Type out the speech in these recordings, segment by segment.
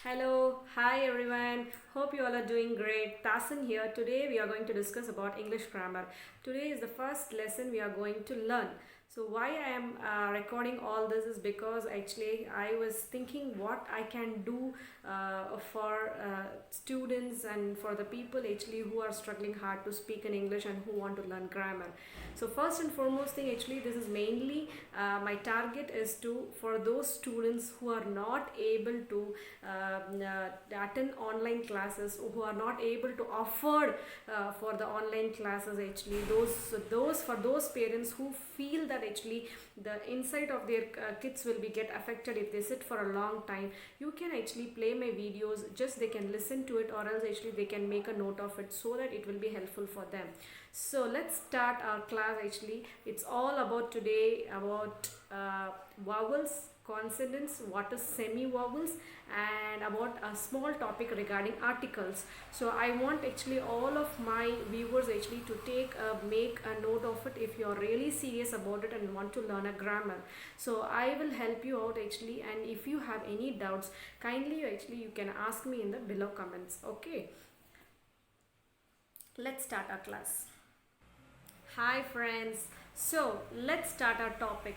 Hello, hi everyone. Hope you all are doing great. Tasin here. Today we are going to discuss about English grammar. Today is the first lesson we are going to learn. So why I am recording all this is because actually I was thinking what I can do for students and for the people actually who are struggling hard to speak in English and who want to learn grammar. So first and foremost thing actually this is mainly my target is to for those students who are not able to attend online classes, who are not able to afford for the online classes actually those for those parents who feel that actually the insight of their kids will be get affected if they sit for a long time. You can actually play my videos, just they can listen to it, or else actually they can make a note of it so that it will be helpful for them. So let's start our class. Actually it's all about today about vowels, consonants, what is semi vowels, and about a small topic regarding articles. So I want actually all of my viewers actually to make a note of it if you are really serious about it and want to learn a grammar. So I will help you out actually, and if you have any doubts, kindly actually you can ask me in the below comments. Okay, let's start our class. Hi friends, so let's start our topic.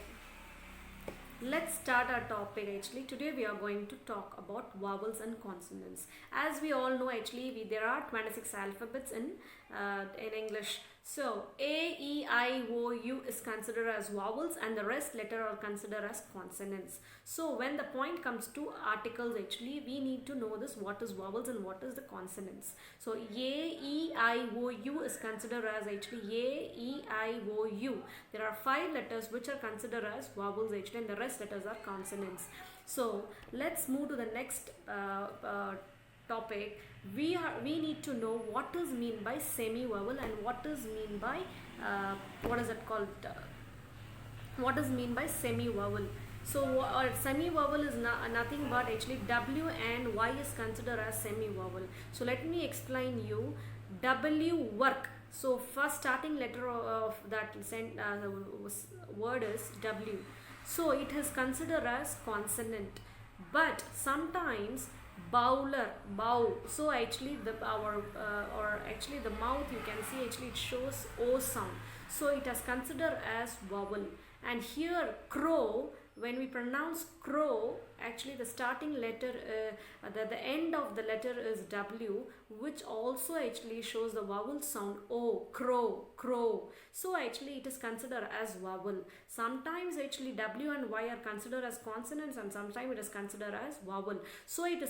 Let's start our topic. Actually today we are going to talk about vowels and consonants. As we all know actually there are 26 alphabets in English. So A, E, I, O, U is considered as vowels and the rest letter are considered as consonants. So when the point comes to articles actually we need to know this, what is vowels and what is the consonants. So A, E, I, O, U is considered as actually A, E, I, O, U. There are 5 letters which are considered as vowels actually, and the rest letters are consonants. So let's move to the next topic. We need to know what is mean by semi vowel and what is mean by what is it called what is mean by semi vowel. So semi vowel is nothing but actually W and Y is considered as semi vowel. So let me explain you. W, work. So first starting letter of that word is W. So it is considered as consonant. But sometimes bowler, bow. So actually the our or actually the mouth, you can see actually it shows O sound. So it is considered as vowel. And here crow, when we pronounce crow, actually the starting letter the end of the letter is W, which also actually shows the vowel sound O, crow, crow. So actually it is considered as vowel. Sometimes actually W and Y are considered as consonants and sometimes it is considered as vowel. So it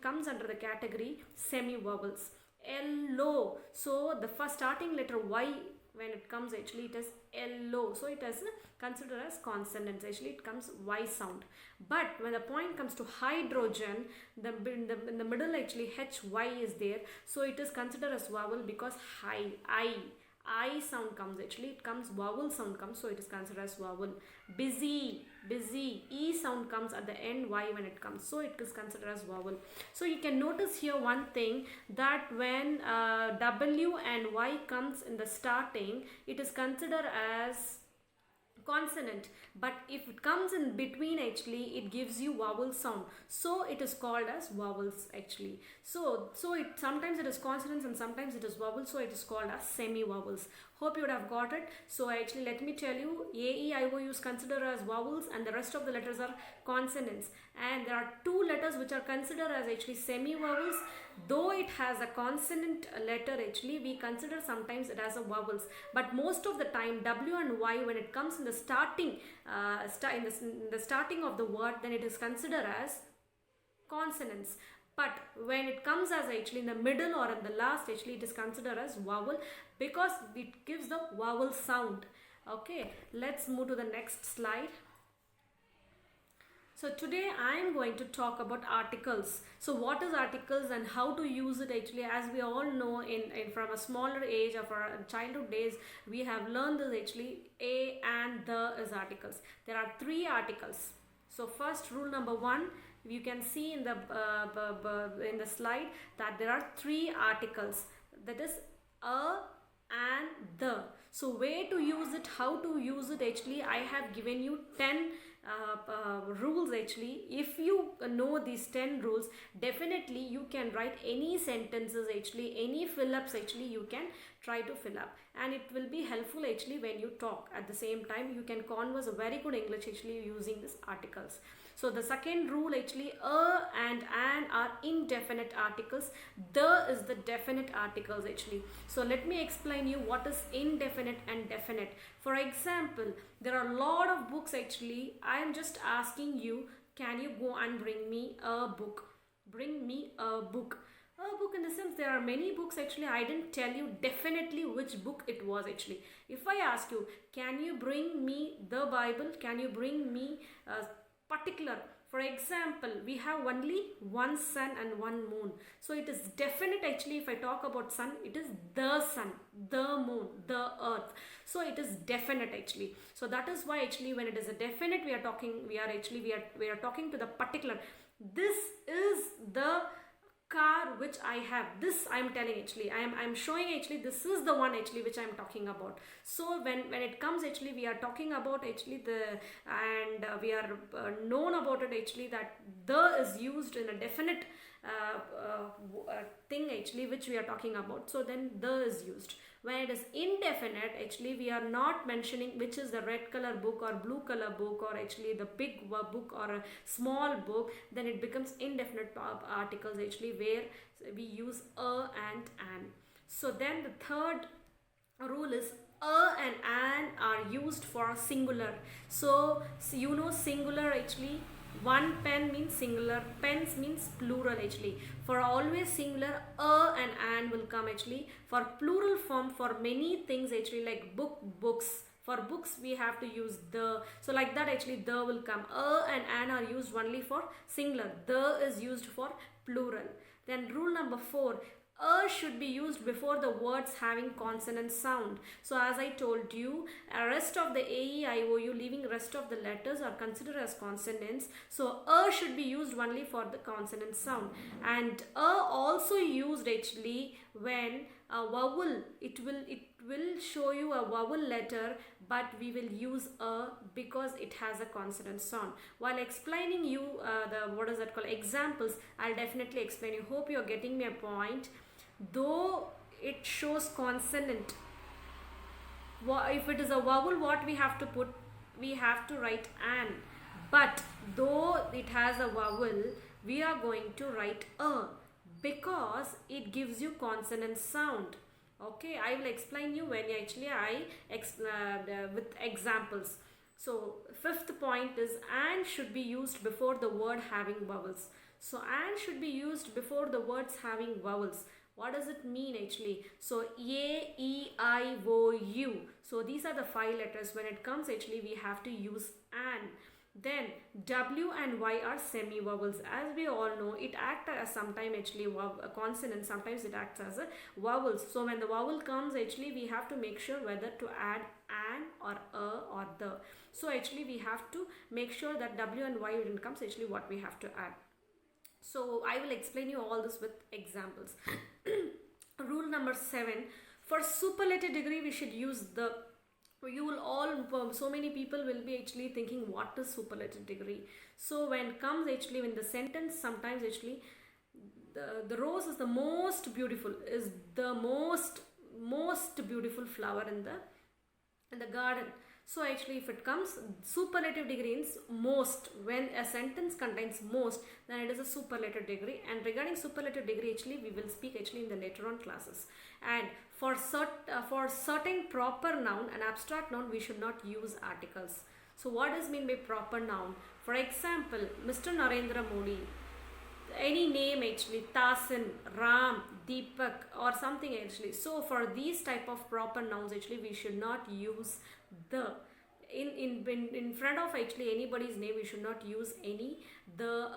comes under the category semi vowels. L, so the first starting letter Y, when it comes actually it is L, so it is considered as consonants. Actually it comes Y sound. But when the point comes to hydrogen, in the middle actually HY is there, so it is considered as vowel because I sound comes, actually it comes vowel sound comes, so it is considered as vowel. Busy, busy, E sound comes at the end Y when it comes, so it is considered as vowel. So you can notice here one thing, that when W and Y comes in the starting, it is considered as consonant, but if it comes in between actually it gives you vowel sound, so it is called as vowels actually. So it sometimes it is consonants and sometimes it is vowels, so it is called as semi vowels. Hope you would have got it. So actually let me tell you, A, E, I, O, U is considered as vowels and the rest of the letters are consonants, and there are 2 letters which are considered as actually semi vowels. Though it has a consonant letter actually, we consider sometimes it as a vowels, but most of the time W and Y, when it comes in the starting in the starting of the word, then it is considered as consonants. But when it comes as actually in the middle or in the last, actually it is considered as vowel because it gives the vowel sound. Okay, let's move to the next slide. So today I am going to talk about articles. So what is articles and how to use it actually, as we all know in from a smaller age of our childhood days, we have learned this actually, a and the is articles. There are 3 articles. So first rule number 1, you can see in the slide that there are 3 articles, that is a and the. So where to use it, how to use it, actually I have given you 10 rules actually. If you know these 10 rules, definitely you can write any sentences actually, any fill-ups actually you can try to fill up, and it will be helpful actually when you talk. At the same time, you can converse a very good English actually using these articles. So the second rule actually, a and an are indefinite articles. The is the definite articles actually. So let me explain you what is indefinite and definite. For example, there are a lot of books actually. I am just asking you, can you go and bring me a book? Bring me a book. A book in the sense there are many books actually. I didn't tell you definitely which book it was actually. If I ask you, can you bring me the Bible? Can you bring me particular? For example, we have only one sun and one moon, so it is definite actually. If I talk about sun, it is the sun, the moon, the earth, so it is definite actually. So that is why actually when it is a definite, we are talking to the particular. This is the car which I have. This I am telling actually, I am showing actually, this is the one actually which I am talking about. So when it comes actually, we are talking about actually we are known about it actually, that the is used in a definite thing actually which we are talking about. So then the is used. When it is indefinite actually, we are not mentioning which is the red color book or blue color book or actually the big book or a small book. Then it becomes indefinite articles actually, where we use a and an. So then the third rule is a and an are used for singular. So you know singular actually, one pen means singular, pens means plural actually. For always singular, a and an will come actually. For plural form, for many things actually, like books. For books we have to use the. So like that actually the will come. A and an are used only for singular. The is used for plural. Then rule number 4. A should be used before the words having consonant sound. So as I told you, rest of the A-E-I-O-U, leaving rest of the letters, are considered as consonants. So a should be used only for the consonant sound. And a also used actually when a vowel, it will show you a vowel letter, but we will use a because it has a consonant sound. While explaining you examples, I'll definitely explain you. Hope you're getting me a point. Though it shows consonant, if it is a vowel, what we have to put? We have to write an. But though it has a vowel, we are going to write a because it gives you consonant sound. Okay, I will explain you when actually with examples. So fifth point is an should be used before the word having vowels. So an should be used before the words having vowels. What does it mean actually? So A, E, I, O, U. So these are the 5 letters. When it comes actually, we have to use an. Then W and Y are semi-vowels. As we all know, it acts as sometimes actually a consonant, sometimes it acts as a vowel. So when the vowel comes actually, we have to make sure whether to add an or a or the. So actually we have to make sure that W and Y when it comes actually what we have to add. So I will explain you all this with examples. Rule number 7. For superlative degree, we should use the. You will all, so many people will be actually thinking, what is superlative degree? So when comes actually in the sentence, sometimes actually the rose is the most beautiful, is the most beautiful flower in the garden. So actually if it comes superlative degree means most, when a sentence contains most, then it is a superlative degree. And regarding superlative degree actually we will speak actually in the later on classes. And for certain proper noun and abstract noun, we should not use articles. So what does mean by proper noun? For example, Mr. Narendra Modi, any name actually, Tasin, Ram, Deepak or something actually. So for these type of proper nouns actually we should not use the. In front of actually anybody's name we should not use any the,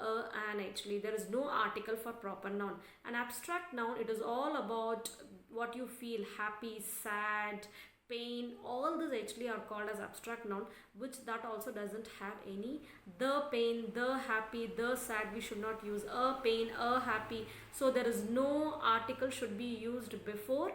and actually there is no article for proper noun. An abstract noun, it is all about what you feel, happy, sad, pain, all these actually are called as abstract noun, which that also doesn't have any the pain, the happy, the sad. We should not use a pain, a happy. So there is no article should be used before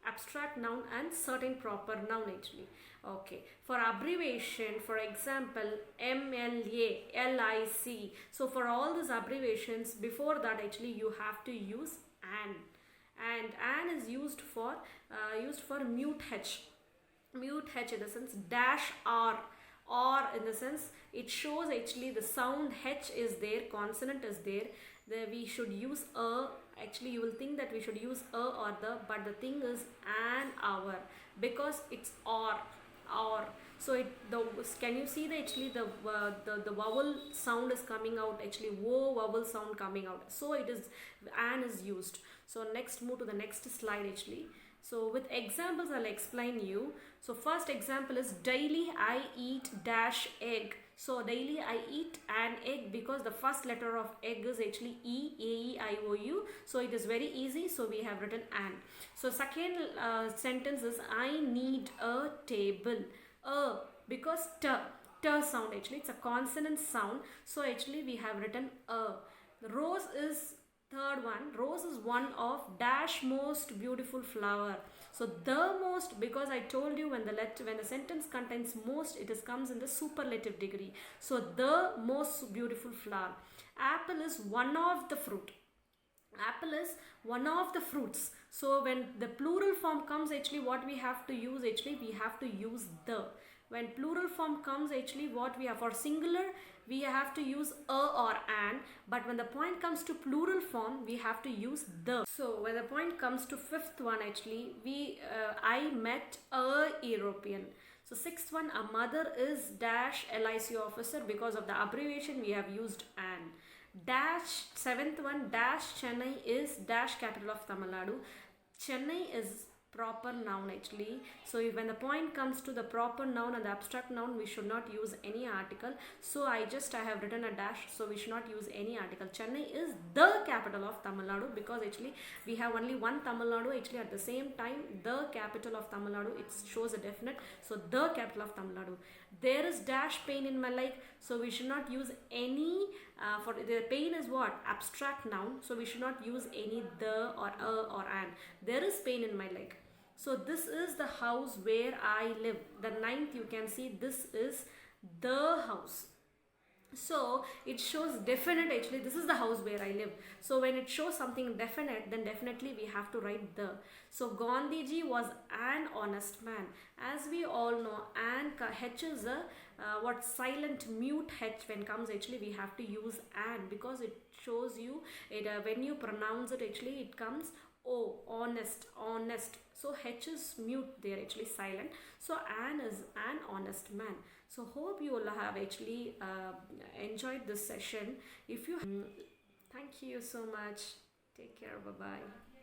abstract noun and certain proper noun actually. Okay, for abbreviation, for example, MLA, LIC. So for all these abbreviations, before that actually you have to use and an is used for mute h. Mute h in the sense dash r in the sense it shows actually the sound h is there, consonant is there. We should use a. Actually you will think that we should use a or the, but the thing is an hour, because it's or. So can you see that actually the vowel sound is coming out, actually o vowel sound coming out, so it is an is used. So next, move to the next slide actually. So with examples I'll explain you. So first example is daily I eat dash egg. So daily I eat an egg, because the first letter of egg is actually E, A, E, I, O, U. So it is very easy. So we have written an. So second sentence is I need a table. Because t sound, actually it's a consonant sound. So actually we have written a. Rose is third one. Rose is one of dash most beautiful flower. So the most, because I told you when the sentence contains most, comes in the superlative degree. So the most beautiful flower. Apple is one of the fruit. Apple is one of the fruits. So when the plural form comes, actually what we have to use, actually we have to use the. When plural form comes, actually what we have for singular, we have to use a or an, but when the point comes to plural form, we have to use the. So when the point comes to fifth one, actually I met a European. So sixth one, a mother is dash LIC officer. Because of the abbreviation we have used an. Dash seventh one, dash Chennai is dash capital of Tamil Nadu. Chennai is proper noun actually. So when the point comes to the proper noun and the abstract noun, we should not use any article. So I have written a dash, so we should not use any article. Chennai is the capital of Tamil Nadu, because actually we have only one Tamil Nadu. Actually at the same time, the capital of Tamil Nadu, it shows a definite. So the capital of Tamil Nadu. There is dash pain in my leg. So we should not use any, for the pain is what? Abstract noun. So we should not use any the or a or an. There is pain in my leg. So this is the house where I live. The ninth, you can see this is the house. So it shows definite, actually this is the house where I live. So when it shows something definite, then definitely we have to write the. So Gandhiji was an honest man. As we all know, an h is a silent mute h. When comes, actually we have to use an, because it shows you it when you pronounce it, actually it comes oh, honest. So h is mute there, actually silent. So an is an honest man. So hope you all have actually enjoyed this session. If you thank you so much. Take care. Bye bye.